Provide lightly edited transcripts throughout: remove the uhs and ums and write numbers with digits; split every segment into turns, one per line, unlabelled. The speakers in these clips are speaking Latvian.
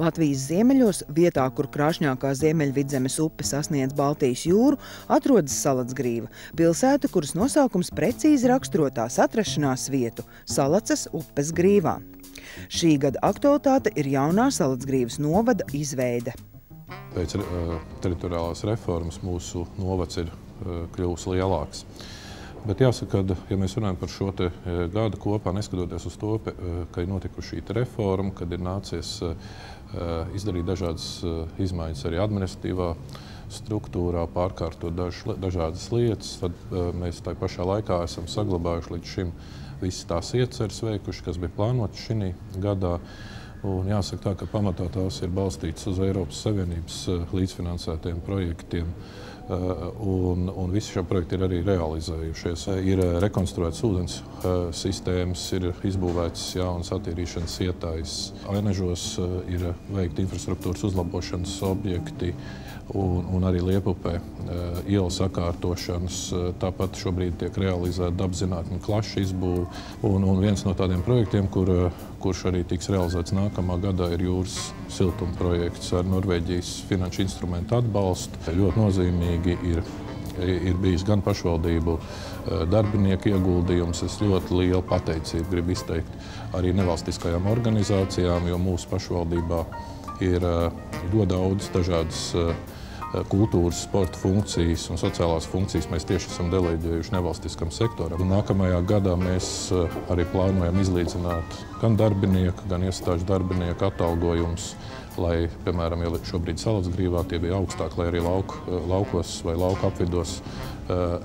Latvijas ziemeļos, vietā, kur krāšņākā Ziemeļvidzemes upe sasniedz Baltijas jūru, atrodas Salacgrīva, pilsēta, kuras nosaukums precīzi raksturo tās atrašanās vietu – Salacas upes grīvā. Šī gada aktualitāte ir jaunā Salacgrīvas novada izveide.
Pēc teritoriālās reformas mūsu novads ir kļuvis lielāks. Bet jāsaka, ka, ja mēs runājam par šo gadu kopā, neskatoties uz to, ka ir notikuši šī reforma, kad ir nācies izdarīt dažādas izmaiņas arī administratīvā struktūrā, pārkārtot dažādas lietas, tad mēs tā pašā laikā esam saglabājuši līdz šim visas tās ieceres veikuši, kas bija plānotas šī gadā. Un jāsaka tā, ka pamatā tās ir balstītas uz Eiropas Savienības līdzfinansētiem projektiem. Un visi šie projekti ir arī realizējušies. Ir rekonstruētas ūdens sistēmas, ir izbūvētas jaunas attīrīšanas ietājas. Ainežos ir veikti infrastruktūras uzlabošanas objekti un arī Liepupē ielu sakārtošanas. Tāpat šobrīd tiek realizēta dabzinātņu klašu izbūve. Un viens no tādiem projektiem, kurš arī tiks realizēts nākamā gadā, ir jūras siltuma projekts ar Norvēģijas finanšu instrumentu atbalstu. Ļoti nozīmīgi ir bijis gan pašvaldību darbinieku ieguldījums. Es ļoti lielu pateicību gribu izteikt arī nevalstiskajām organizācijām, jo mūsu pašvaldībā ir ļoti daudz dažādas kultūras, sporta funkcijas un sociālās funkcijas mēs tieši esam deleģējuši nevalstiskam sektoram. Nākamajā gadā mēs arī plānojam izlīdzināt gan darbinieku, gan iestāžu darbinieku atalgojumus, lai, piemēram, ja šobrīd Salacgrīvā tie bija augstāk, lai arī laukos vai lauku apvidos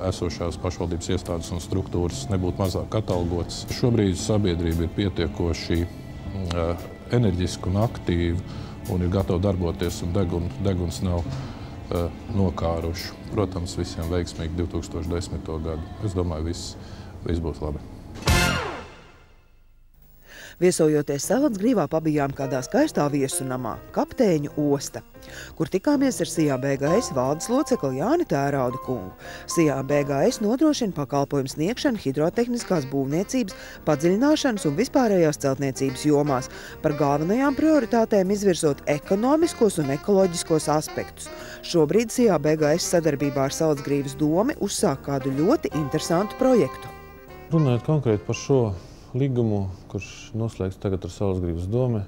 esošās pašvaldības iestādes un struktūras nebūtu mazāk atalgotas. Šobrīd sabiedrība ir pietiekoši enerģiska un aktīva un ir gatava darboties, un deguns nav nokāruši. Protams, visiem veiksmīgi 2010. gadu. Es domāju, viss būs labi.
Viesojoties Salacgrīvā, pabijām kādā skaistā viesunamā – Kapteiņu osta, kur tikāmies ar SIA-BGS valdes locekli Jāni Tērauda kungu. SIA-BGS nodrošina pakalpojumu sniegšanu hidrotehniskās būvniecības, padziļināšanas un vispārējās celtniecības jomās, par galvenajām prioritātēm izvirzot ekonomiskos un ekoloģiskos aspektus. Šobrīd SIA-BGS sadarbībā ar Salacgrīvas domi uzsāk kādu ļoti interesantu projektu.
Runājot konkrēti par šo līgumu, kurš noslēgts tagad ar Salacgrīvas domi.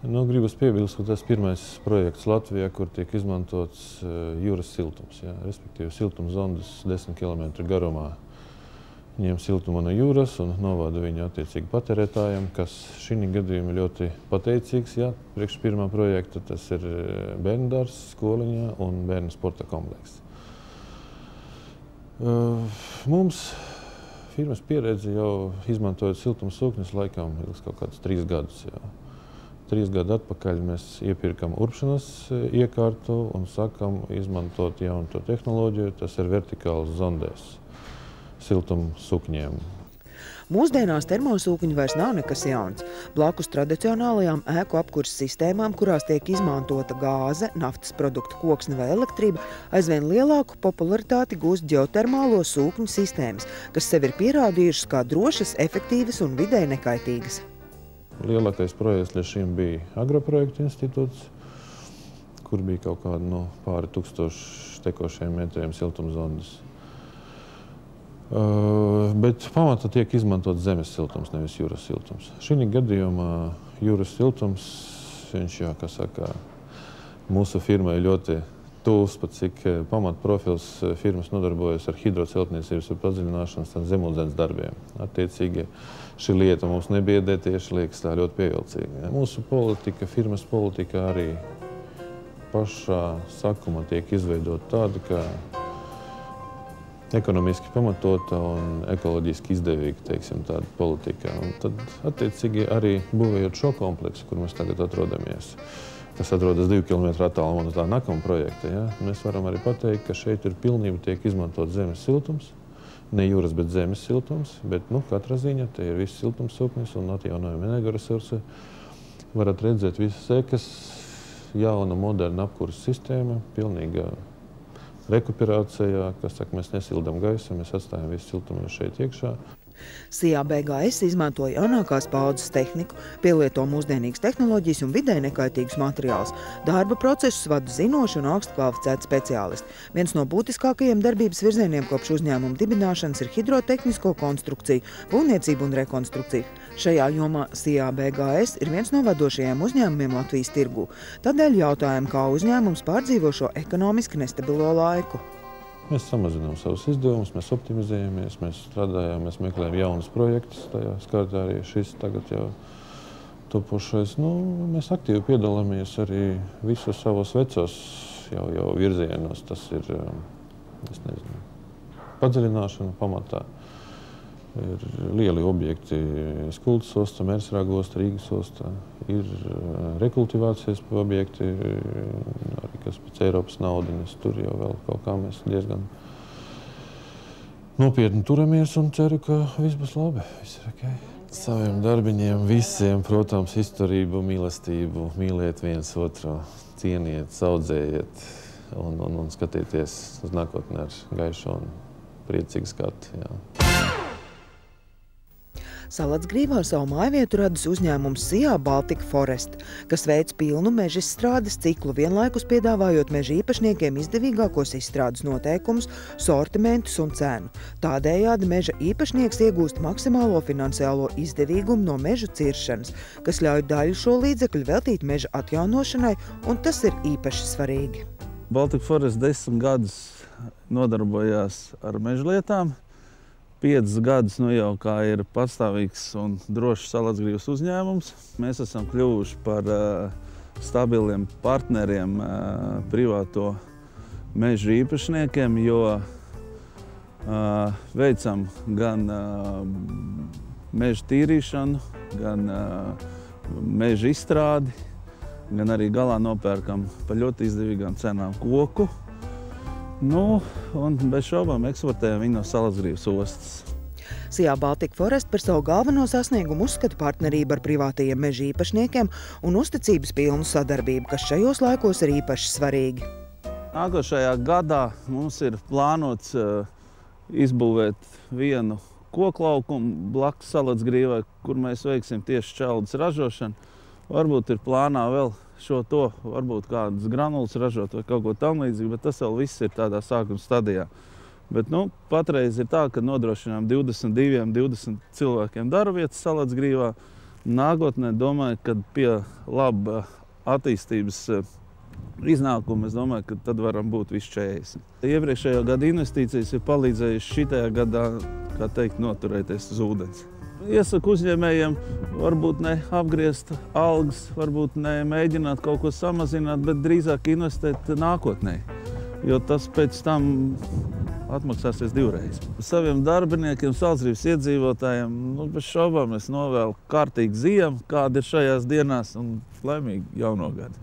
Gribas piebilst, ka tas pirmais projekts Latvijā, kur tiek izmantots jūras siltums, respektīvi siltumzondas 10 km garumā. Ņem siltumu no jūras un novada viņu attiecīgi patērētājiem, kas šī gadījumā ļoti pateicīgs. Priekš pirmā projekta tas ir bērnu dārzs, skoliņā un bērnu sporta komplekss. Mums firmas pieredze jau izmantojot siltumsūkņus laikam ilgs kaut kādus 3 gadus. 3 gadu atpakaļ mēs iepirkam urpšanas iekārtu un sākam izmantot jaunu to tehnoloģiju. Tas ir vertikāls zondēs siltumsūkņiem.
Mūsdienās termosūkņi vairs nav nekas jauns. Blakus tradicionālajām ēku apkurses sistēmām, kurās tiek izmantota gāze, naftas produktu koksne vai elektrība, aizvien lielāku popularitāti gūst ģeotermālo sūkņu sistēmas, kas sev ir pierādījušas kā drošas, efektīvas un videi nekaitīgas.
Lielākais projekts līdz šim bija Agroprojektu institūts, kur bija kaut kādi pāri 1000 tekošiem metriem siltumzondas. Bet pamatā tiek izmantot zemes siltums, nevis jūras siltums. Šī gadījumā jūras siltums, viņš jau, kā saka, mūsu firmai ļoti tūs, pat cik pamatprofils firmas nodarbojas ar hidroceltniecības un padziļināšanas zemūdens darbiem. Attiecīgi, šī lieta mums nebiedē, tieši liekas tā ļoti pievilcīga. Mūsu politika, firmas politika arī pašā sākumā tiek izveidota tāda, ka ekonomiski pamatota un ekoloģiski izdevīga, teiksim, tāda politika. Un tad, attiecīgi, arī būvējot šo kompleksu, kur mēs tagad atrodamies, kas atrodas 2 km attālumā no tā nākamā projekta, mēs varam arī pateikt, ka šeit ir pilnībā tiek izmantot zemes siltums, ne jūras, bet zemes siltums, bet, katrā ziņā te ir viss siltumsūknis un atjaunojumi energoresursi. Varat redzēt visas ekas, jauna, moderna apkurses sistēma, pilnīga rekuperācijā, kas saka, mēs nesildām gaisu, mēs atstājam visu siltumu šeit iekšā.
Sijā BGS izmanto jaunākās paudzes tehniku, pielieto mūsdienīgas tehnoloģijas un vidē nekaitīgus materiālus. Darba procesus vada zinoši un augstu kvalificēti speciālisti. Viens no būtiskākajiem darbības virzieniem kopš uzņēmuma dibināšanas ir hidrotehnisko konstrukciju, būvniecību un rekonstrukciju. Šajā jomā Sijā BGS ir viens no vadošajiem uzņēmumiem Latvijas tirgū. Tādēļ jautājam, kā uzņēmums pārdzīvo šo ekonomiski nestabilo laiku.
Mēs samazinām savus izdevumus, mēs optimizējamies, mēs strādājam, mēs meklējam jaunus projektus, tajā skaitā arī šis tagad jau topošais. Mēs aktīvi piedalāmies arī visos savos vecos jau virzienos. Tas ir, es nezinu, padziļināšana pamatā. Ir lieli objekti Skultas ostā, Mērsrāga ostā, Rīgas ostā. Ir rekultivācijas objekti, arī kas pēc Eiropas naudiņas. Tur jau vēl kaut kā mēs diezgan nopietni turamies un ceru, ka viss būs labi, viss ir ok. Saviem darbiņiem visiem, protams, izturību, mīlestību, mīliet viens otru, cieniet, saudzējiet un skatieties uz nākotnē ar gaišu un priecīgu skatu. Jā.
Salacgrīvā savu mājvietu radis uzņēmums Sijā Baltic Forest, kas veic pilnu mežizstrādes ciklu, vienlaikus piedāvājot meža īpašniekiem izdevīgākos izstrādes noteikumus, sortimentus un cenu. Tādējādi meža īpašnieks iegūst maksimālo finansiālo izdevīgumu no meža ciršanas, kas ļauj daļu šo līdzekļu veltīt meža atjaunošanai, un tas ir īpaši svarīgi.
Baltic Forest 10 gadus nodarbojās ar mežlietām. 5 gadus jau kā ir pastāvīgs un drošs Salacgrīvas uzņēmums. Mēs esam kļuvuši par stabiliem partneriem privāto mežu īpašniekiem, jo veicam gan meža tīrīšanu, gan meža izstrādi, gan arī galā nopērkam par ļoti izdevīgām cenām koku. Un bez šaubām eksportējam viņu no Salacgrīvas ostas.
Sijā Baltic Forest par savu galveno sasniegumu uzskata partnerību ar privātajiem meža īpašniekiem un uzticības pilnu sadarbību, kas šajos laikos ir īpaši svarīgi.
Nākošajā gadā mums ir plānots izbūvēt vienu koklaukumu blakus Salacgrīvai, kur mēs veiksim tieši šķeldes ražošanu. Varbūt ir plānā vēl varbūt kādas granulas ražot vai kaut ko tam līdzīgu, bet tas vēl viss ir tādā sākuma stadijā. Bet patreiz ir tā, ka nodrošinām 20 cilvēkiem darba vietas Salacgrīvā. Nākotnē domāju, ka pie laba attīstības iznākuma, es domāju, ka tad varam būt visi 40. Iepriekšējā gada investīcijas ir palīdzējušas šitajā gadā, kā teikt, noturēties uz ūdens. Iesaku uzņēmējiem varbūt ne apgriezt algas, varbūt ne mēģināt kaut ko samazināt, bet drīzāk investēt nākotnē, jo tas pēc tam atmaksāsies divreiz. Saviem darbiniekiem, Salacgrīvas iedzīvotājiem, bez šaubām es novēlu kārtīgu ziemu, kāda ir šajās dienās, un laimīgu jauno gadu.